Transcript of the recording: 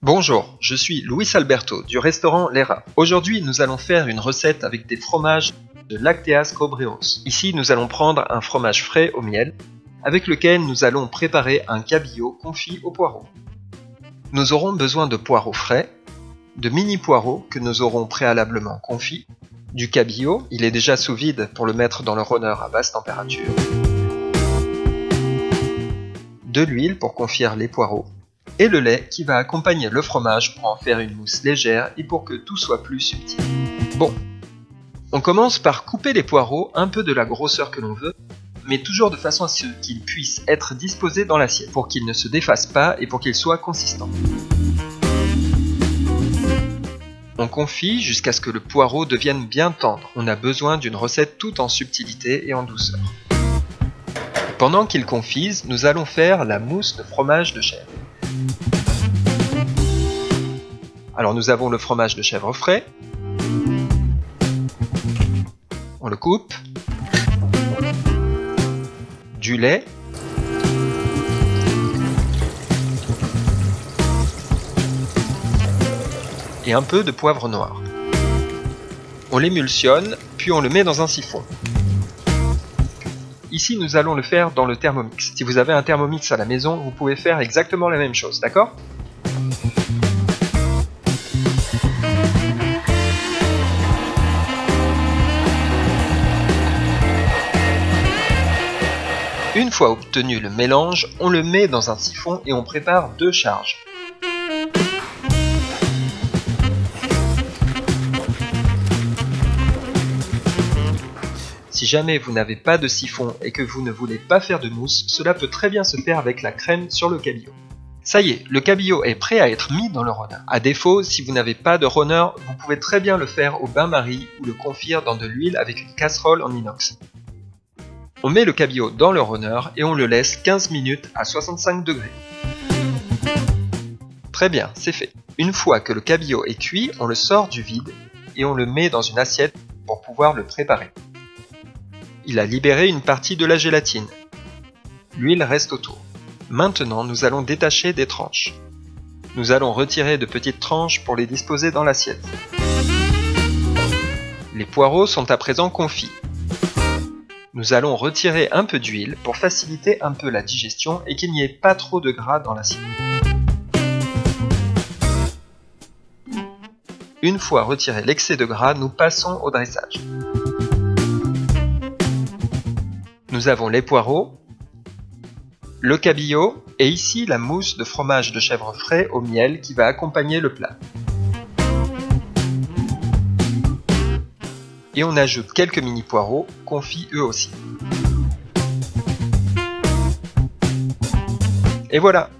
Bonjour, je suis Luis Alberto du restaurant Lera. Aujourd'hui, nous allons faire une recette avec des fromages de Lacteas Cobreros. Ici, nous allons prendre un fromage frais au miel, avec lequel nous allons préparer un cabillaud confit au poireau. Nous aurons besoin de poireaux frais, de mini poireaux que nous aurons préalablement confits, du cabillaud, il est déjà sous vide pour le mettre dans le runner à basse température, de l'huile pour confire les poireaux, et le lait qui va accompagner le fromage pour en faire une mousse légère et pour que tout soit plus subtil. Bon, on commence par couper les poireaux un peu de la grosseur que l'on veut, mais toujours de façon à ce qu'ils puissent être disposés dans l'assiette, pour qu'ils ne se défassent pas et pour qu'ils soient consistants. On confit jusqu'à ce que le poireau devienne bien tendre. On a besoin d'une recette tout en subtilité et en douceur. Pendant qu'il confise, nous allons faire la mousse de fromage de chèvre. Alors nous avons le fromage de chèvre frais, on le coupe, du lait, et un peu de poivre noir. On l'émulsionne, puis on le met dans un siphon. Ici nous allons le faire dans le Thermomix. Si vous avez un Thermomix à la maison, vous pouvez faire exactement la même chose, d'accord ? Une fois obtenu le mélange, on le met dans un siphon et on prépare deux charges. Si jamais vous n'avez pas de siphon et que vous ne voulez pas faire de mousse, cela peut très bien se faire avec la crème sur le cabillaud. Ça y est, le cabillaud est prêt à être mis dans le runner. A défaut, si vous n'avez pas de runner, vous pouvez très bien le faire au bain-marie ou le confire dans de l'huile avec une casserole en inox. On met le cabillaud dans le runner et on le laisse 15 minutes à 65 degrés. Très bien, c'est fait. Une fois que le cabillaud est cuit, on le sort du vide et on le met dans une assiette pour pouvoir le préparer. Il a libéré une partie de la gélatine. L'huile reste autour. Maintenant, nous allons détacher des tranches. Nous allons retirer de petites tranches pour les disposer dans l'assiette. Les poireaux sont à présent confits. Nous allons retirer un peu d'huile pour faciliter un peu la digestion et qu'il n'y ait pas trop de gras dans l'assiette. Une fois retiré l'excès de gras, nous passons au dressage. Nous avons les poireaux, le cabillaud et ici la mousse de fromage de chèvre frais au miel qui va accompagner le plat. Et on ajoute quelques mini poireaux, confits eux aussi. Et voilà!